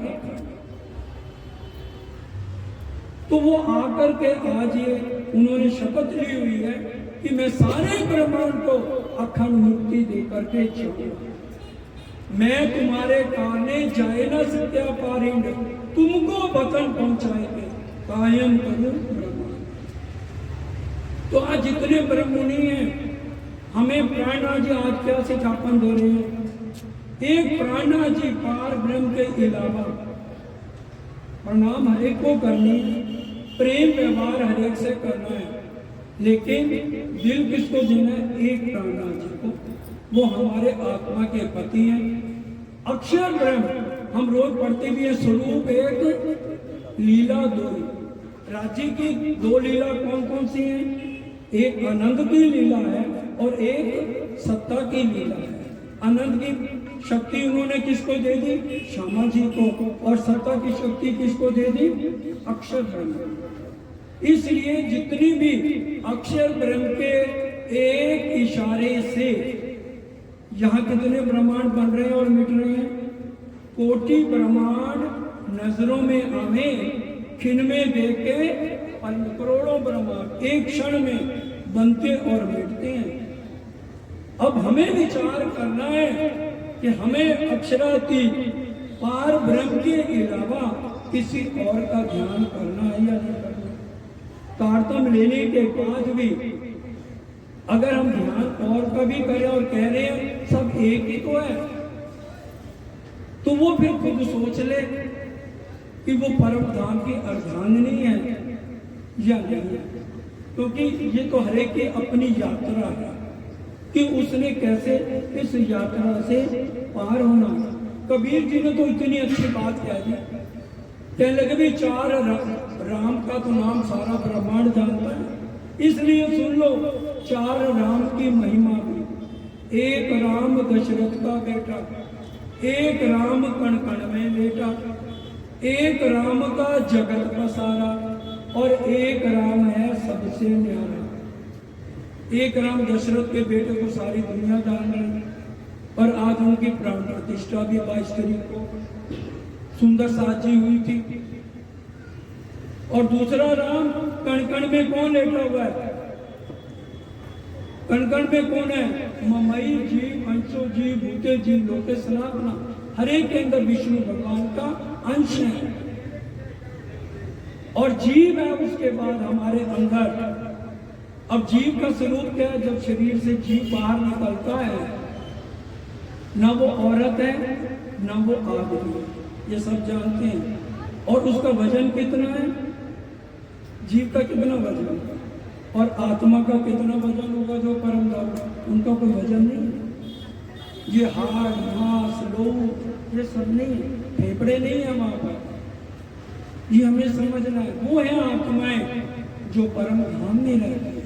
तो वो आकर के आज ये उन्होंने शपथ ली हुई है कि मैं सारे ब्रह्मांड को अखंड मुक्ति देकर के छोड़ूंगा। मैं तुम्हारे काने जाए न सत्या पारिंड, तुमको वतन पहुंचाएंगे, कायम करूं ब्रह्मांड। तो आज जितने ब्रह्म मुनि हैं, हमें प्राणनाथ जी आज क्या सिखापन दे रहे हैं। एक प्राणनाथ जी पार ब्रह्म के अलावा प्रणाम हरेक को करनी, प्रेम व्यवहार हरेक से करना है, लेकिन दिल किसको देना है, एक प्राणनाथ जी को। वो हमारे आत्मा के पति हैं। अक्षर ब्रह्म हम रोज पढ़ते भी हैं, स्वरूप एक लीला दो। राज्य की दो लीला कौन कौन सी हैं? एक आनंद की लीला है और एक सत्ता की लीला है। आनंद की शक्ति उन्होंने किसको दे दी? श्यामा जी को। और सत्ता की शक्ति किसको दे दी? अक्षर ब्रह्म। इसलिए जितनी भी अक्षर ब्रह्म के एक इशारे से यहाँ कितने ब्रह्मांड बन रहे हैं और मिट रहे हैं? कोटि ब्रह्मांड नजरों में आवे, खिन में देखे, करोड़ों ब्रह्मांड एक क्षण में बनते और मिटते हैं। अब हमें विचार करना है कि हमें अक्षराती पार ब्रह्म के अलावा किसी और का ध्यान करना है या नहीं करना। तारतम लेने के बाद भी अगर हम ध्यान और का भी करें और कह रहे हैं सब एक ही तो है, तो वो फिर खुद सोच ले कि वो परम धाम की अर्धांगिनी है या नहीं। क्योंकि ये तो हर एक की अपनी यात्रा है कि उसने कैसे इस यात्रा से पार होना। कबीर जी ने तो इतनी अच्छी बात कह दी, कहने लगे भी चार राम का तो नाम सारा ब्रह्मांड जानता है, इसलिए सुन लो चार राम की महिमा भी। एक राम दशरथ का बेटा, एक राम कण कण में लेटा, एक राम का जगत पसारा और एक राम है सबसे न्यारा। एक राम दशरथ के बेटे को सारी दुनिया जान रही और आज उनकी प्राण प्रतिष्ठा भी 22 तारीख को सुंदर साजी हुई थी। और दूसरा राम कण कण में कौन लेटा हुआ है? कण कण में कौन है? ममई जीव, अंशो जीव, भूते जीव, लोके सनातना, हर एक के अंदर विष्णु भगवान का अंश है और जीव है उसके बाद हमारे अंदर। अब जीव का स्वरूप क्या है? जब शरीर से जीव बाहर निकलता है, ना वो औरत है ना वो आदमी है, ये सब जानते हैं। और उसका वजन कितना है? जीव का कितना वजन है और आत्मा का कितना वजन होगा? जो परम धाम, उनका कोई वजन नहीं है। ये हाड़ मांस लोह ये सब नहीं है, फेफड़े नहीं है वहां पर। ये हमें समझना है। वो है आत्माएं जो परम धाम में रहते हैं,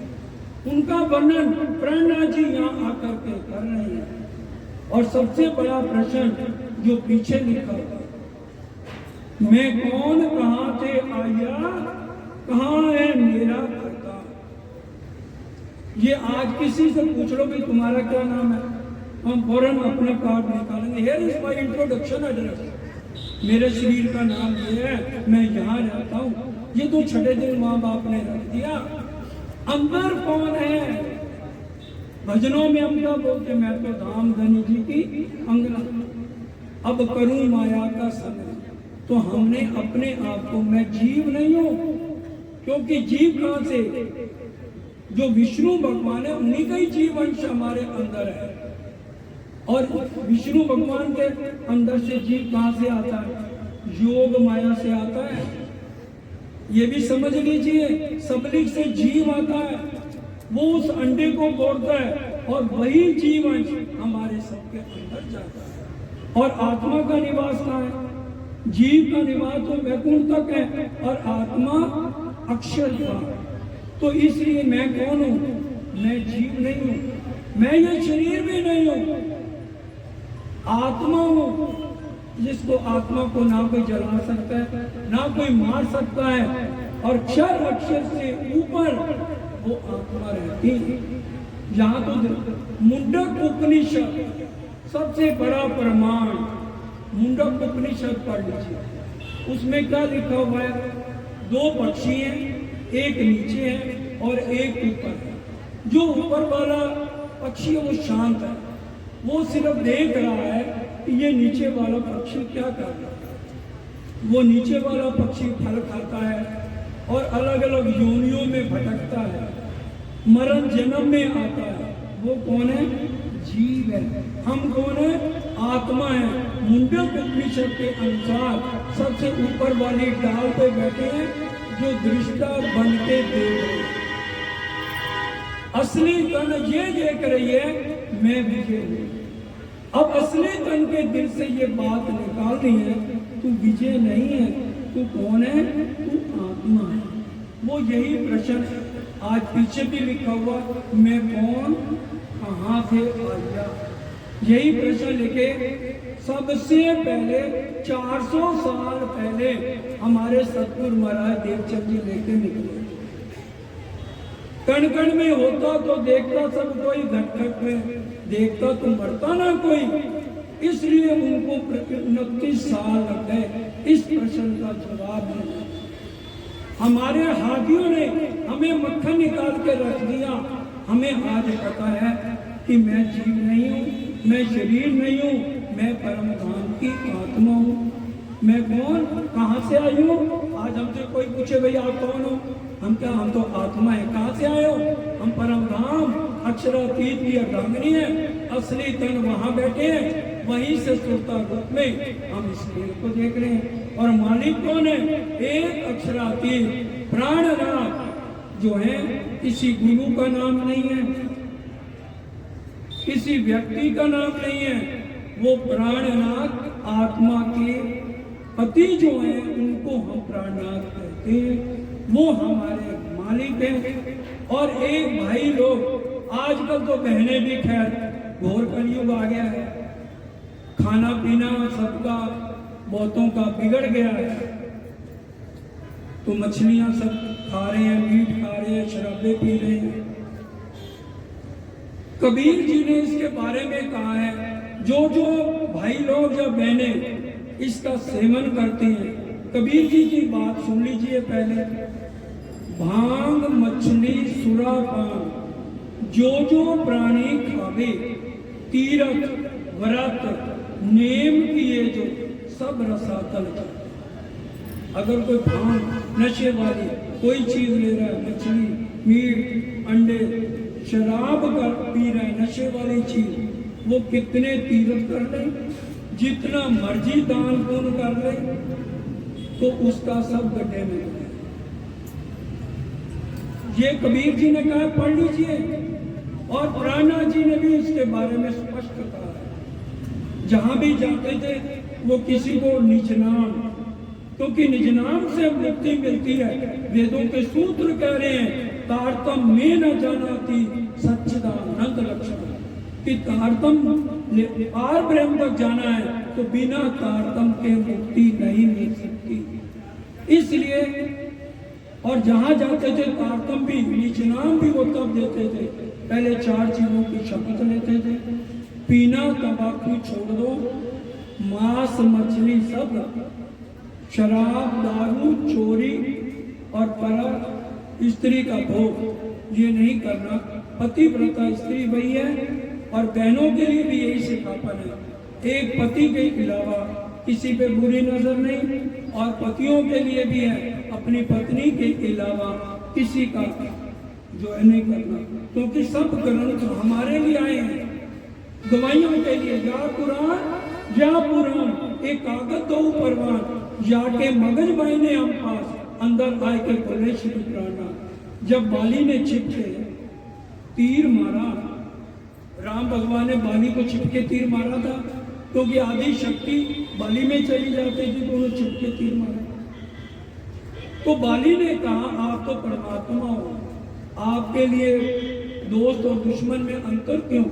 उनका वर्णन प्रणनाथ जी यहाँ आकर के कर रहे हैं। और सबसे बड़ा प्रश्न जो पीछे लिखा था, मैं कौन, कहां से आया, कहां है मेरा करता। ये आज किसी से पूछ लो भी तुम्हारा क्या नाम है, हम फौरन अपना कार्ड निकालेंगे। Here is my introduction address, मेरे शरीर का नाम ये है, मैं यहाँ रहता हूँ। ये तो छठे दिन माँ बाप ने रख दिया। अंदर कौन है? भजनों में हम क्या बोलते, मैं तो धाम धनी जी की अंगना, अब करूं माया का संग। तो हमने अपने आप को, मैं जीव नहीं हूं, क्योंकि जीव कहां से? जो विष्णु भगवान है उन्हीं का ही जीव अंश हमारे अंदर है। और विष्णु भगवान के अंदर से जीव कहां से आता है? योग माया से आता है। ये भी समझ लीजिए, सबलिक से जीव आता है, वो उस अंडे को तोड़ता है और वही जीव अंश हमारे सबके अंदर जाता है। और आत्मा का निवास कहाँ है? जीव का निवास तो वैकुंठ तक है और आत्मा अक्षर का। तो इसलिए मैं कौन हूं? मैं जीव नहीं हूं, मैं ये शरीर भी नहीं हूं, आत्मा हूं, जिसको आत्मा को ना कोई जला सकता है ना कोई मार सकता है। और क्षर अक्षर से ऊपर वो आत्मा रहती है। यहाँ तो मुंडक उपनिषद सबसे बड़ा प्रमाण, मुंडक उपनिषद पढ़ लीजिए। उसमें क्या लिखा हुआ है? दो पक्षी हैं, एक नीचे है और एक ऊपर है। जो ऊपर वाला पक्षी है वो शांत है, वो सिर्फ देख रहा है कि ये नीचे वाला पक्षी क्या कर रहा है। वो नीचे वाला पक्षी फल खाता है और अलग अलग योनियों में भटकता है, मरण जन्म में आता है। वो कौन है? जीव है। हम कौन है? आत्मा है। मुंडक उपनिषद के अनुसार सबसे ऊपर वाली डाल पे बैठे हैं जो दृष्टा बन के देख रहे हैं। असली कण ये देख रही है मैं विजय हूँ। अब असली तन के दिल से ये बात निकालनी है, तू विजय नहीं है, तू कौन है? तू आत्मा है। वो यही प्रश्न आज पीछे भी लिखा हुआ, मैं कौन, कहाँ से आया, यही प्रश्न लिखे सबसे पहले 400 साल पहले हमारे सतगुरु महाराज देवचंद जी लेके निकले। कण कण में होता तो देखता सब कोई, घट घट में देखता तो मरता ना कोई। इसलिए उनको 29 साल लग गए इस प्रश्न का जवाब देना। हमारे हाथियों ने हमें मक्खन निकाल के रख दिया। हमें आज पता है कि मैं जीव नहीं हूँ, मैं शरीर नहीं हूँ, मैं परम धाम की आत्मा हूँ। मैं कौन, कहाँ से आई हूँ? आज हमसे कोई पूछे भाई आप कौन हो, हम क्या, हम तो आत्मा है। कहाँ से आए हो? हम परम धाम अक्षरातीत की अर्धांगिनी है, असली तन वहाँ बैठे हैं, वहीं से सुरता रूप में हम इस खेल को देख रहे हैं। और मालिक कौन है? एक अक्षरातीत प्राणनाथ जो है, किसी गुरु का नाम नहीं है, किसी व्यक्ति का नाम नहीं है, वो प्राणनाथ आत्मा के पति जो हैं उनको हम प्राणनाथ कहते हैं। वो हमारे मालिक हैं। और एक भाई लोग, आजकल तो बहनें भी खैर घोर कलयुग आ गया है, खाना पीना सबका बहुतों का बिगड़ गया है, तो मछलियां सब खा रहे हैं, मीट खा रहे हैं, शराबे पी रहे हैं। कबीर जी ने इसके बारे में कहा है, जो जो भाई लोग या बहनें इसका सेवन करते हैं, कबीर जी की बात सुन लीजिए पहले। भांग मछली सुरा पान जो जो प्राणी खावे, तीरथ व्रत नेम किए जो सब रसातल। अगर कोई भांग नशे वाली कोई चीज ले रहा है, मछली मीट अंडे शराब कर पी रहा है, नशे वाली चीज, वो कितने तीरथ कर ले, जितना मर्जी दान पुण्य कर ले, तो उसका सब गड्ढे में है। ये कबीर जी ने कहा, पढ़ लीजिए। और प्राणनाथ जी ने भी इसके बारे में स्पष्ट कहा है। जहां भी जाते थे वो किसी को निज नाम, क्योंकि निज नाम से मुक्ति मिलती है। वेदों के सूत्र कह रहे हैं, तारतम में न जानाति सच्चिदानंद लक्षण, कि तारतम पार ब्रह्म तक जाना है तो बिना तारतम के मुक्ति नहीं मिल सकती। इसलिए और जहां जाते थे तारतम भी, निज नाम भी वो तब देते थे, पहले 4 चीजों की शपथ लेते थे। पीना तंबाकू छोड़ दो, मांस मछली सब, शराब दारू चोरी और पर स्त्री का भोग ये नहीं करना। पतिव्रता स्त्री वही है। और बहनों के लिए भी यही सिखापन है, एक पति के अलावा किसी पे बुरी नजर नहीं। और पतियों के लिए भी है, अपनी पत्नी के अलावा किसी का जो है नहीं करना, क्योंकि सब ग्रंथ हमारे लिए आए हैं, गवाहियों के लिए। या कुरान या पुराण, एक कागज दो परवान, या के मगज बाइने हम पास, अंदर आए के बोले श्री प्राणनाथ। जब बाली ने छिप के तीर मारा, राम भगवान ने बाली को छिपके तीर मारा था, क्योंकि आदि शक्ति बाली में चली जाती थी, तो उन्होंने छिपके तीर मारा। तो बाली ने कहा, आप तो परमात्मा हो, आपके लिए दोस्त और दुश्मन में अंतर क्यों?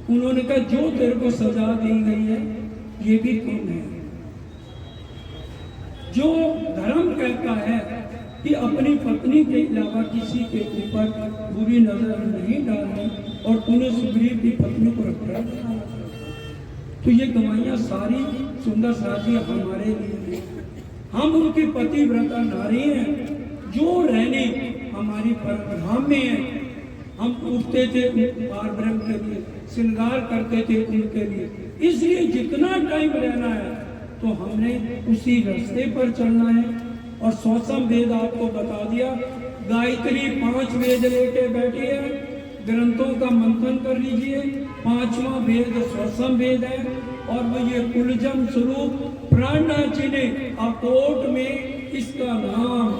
उन्होंने कहा, जो तेरे को सजा दी गई है ये भी कम है। जो धर्म कहता है कि अपनी पत्नी के अलावा किसी के ऊपर बुरी नजर नहीं डालनी, और तूने सुग्रीव की पत्नी को रखा, तो ये गवाहियां सारी सुंदर साथी हमारे लिए हैं। हम उनकी पतिव्रता नारी हैं, जो रहने हमारी परम में है। हम उठते थे पार ब्रह्म के लिए, श्रृंगार करते थे उनके लिए। इसलिए जितना टाइम रहना है तो हमने उसी रास्ते पर चलना है। और सौसम वेद आपको बता दिया, गायत्री 5 वेद लेके बैठी है, ग्रंथों का मंथन कर लीजिए। 5वां वेद सौसम वेद है, और वो ये कुलजम स्वरूप प्राणनाथ जी ने अकोट में इसका नाम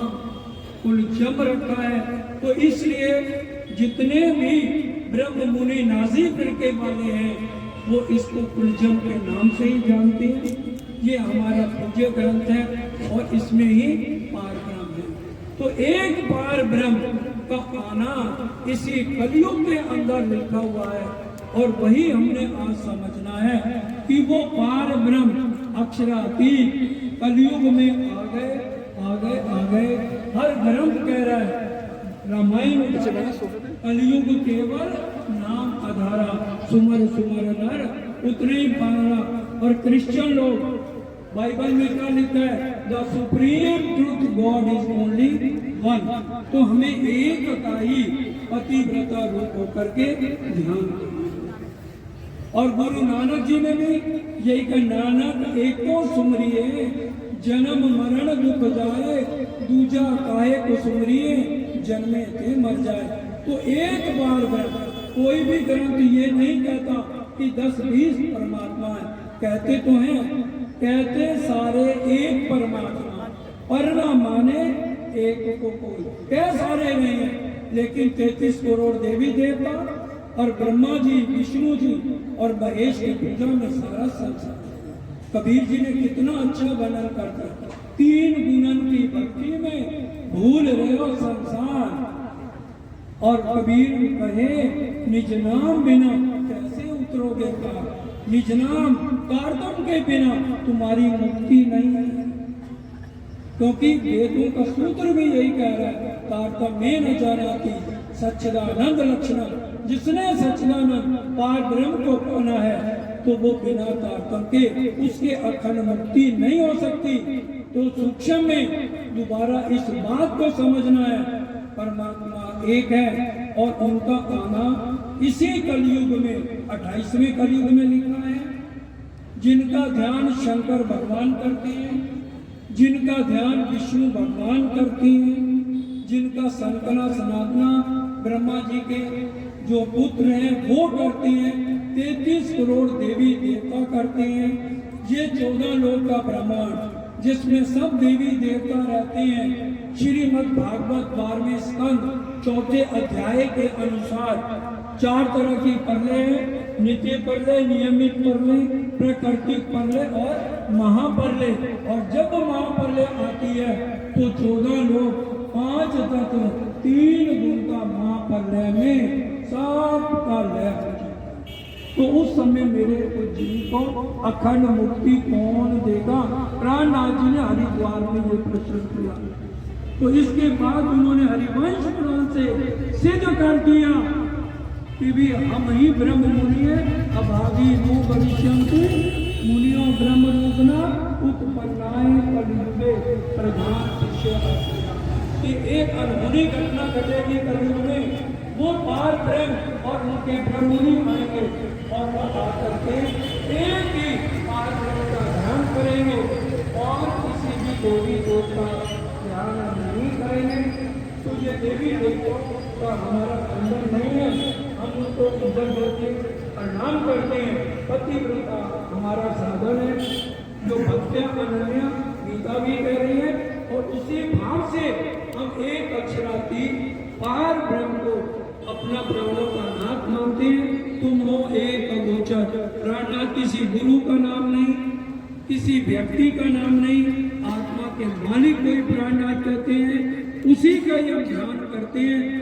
कुलजम रखा है। तो इसलिए जितने भी ब्रह्म मुनि नाजी फिरके वाले हैं वो इसको कुलजम के नाम से ही जानते हैं। ये हमारा पूज्य ग्रंथ है और इसमें ही पार ब्रह्म है। तो एक पार ब्रह्म का आना इसी कलयुग के अंदर लिखा हुआ है और वही हमने आज समझना है कि वो पार ब्रह्म अक्षरातीत कलयुग में आ गए आ गए आ गए। हर ग्रंथ कह रहा है रामायण कलयुग केवल नाम आधारा सुमर सुमर नर उतने ही पारा। और क्रिश्चियन लोग बाइबल में क्या लिखा है the supreme truth God is only one. तो हमें एक का ही पतिव्रता रूप होकर के ध्यान देना। और गुरु नानक जी ने भी यही कहा नानक एको सुमरिए जन्म मरण दुख जाए दूजा काहे को सुमरिए जन्मे थे मर जाए। तो एक बार ब्रह्म कोई भी ग्रंथ ये नहीं कहता कि 10-20 परमात्मा है। कहते तो हैं कहते सारे एक परमात्मा पर ना माने एक को कोई कह सारे नहीं है। लेकिन 33 करोड़ देवी देवता और ब्रह्मा जी विष्णु जी और महेश की पूजा में सारा संसार। कबीर जी ने कितना अच्छा वर्णन करता 3 गुणन की भक्ति में भूल रहे हो संसार। और कबीर कहे निज नाम बिना कैसे उतरोगे पार। निज नाम कारतम के बिना तुम्हारी मुक्ति नहीं है। क्योंकि वेदों का सूत्र भी यही कह रहा है कारतम में न जानाति सच्चिदानंद लक्षण। जिसने सच्चिदानंद पार ब्रह्म को पाना है तो वो बिना तारतम के उसके अखंड मुक्ति नहीं हो सकती। तो सूक्ष्म में दोबारा इस बात को समझना है परमात्मा एक है और उनका आना इसी कलयुग में 28वें कलयुग में लिखा है। जिनका ध्यान शंकर भगवान करते हैं, जिनका ध्यान विष्णु भगवान करते हैं, जिनका संकना सनातना ब्रह्मा जी के जो पुत्र हैं वो करते हैं, 33 करोड़ देवी देवता करते हैं। ये 14 लोक का ब्रह्मांड जिसमें सब देवी देवता रहते हैं। श्रीमद् भागवत 12वें स्कंद 4थे अध्याय के अनुसार 4 तरह की परले हैं। नित्य परले, नियमित परले, प्राकृतिक परले और महापरले। और जब महापरले आती है तो 14 लोग 5 तत्व 3 गुण का महापरले में सबका लय हो जाता है। तो उस समय मेरे जी को अखंड मुक्ति कौन देगा। प्राणनाथ जी ने हरिद्वार में ये प्रश्न किया। तो इसके बाद उन्होंने हरिवंश पुराण से सिद्ध कर दिया कि भी हम ही ब्रह्म मुनि है। अभागी नो भविष्यन्ति मुनियो ब्रह्म रूपना उत्पन्नाय कलयुगे प्रधान शिष्य। कि एक अनहोनी घटना घटेगी कलयुग में। वो पार ब्रह्म और उनके ब्रह्म मुनि आएंगे और वो आकर के एक ही पार ब्रह्म का ध्यान करेंगे और किसी भी देवी देवता ध्यान नहीं करेंगे। तो ये देवी देवता का हमारा खंडन नहीं है। हम उनको इज्जत देते प्रणाम करते हैं। पतिव्रता हमारा साधन है जो भक्त्या अनन्या गीता भी कह रही है। और उसी भाव से हम एक अक्षरातीत पार ब्रह्म को अपना प्राणों का नाथ मानते हैं। तुम हो एक अगोचर। प्राणनाथ किसी गुरु का नाम नहीं, किसी व्यक्ति का नाम नहीं, आत्मा के मालिक को ही प्राणनाथ कहते हैं। उसी का ही हम ध्यान करते हैं।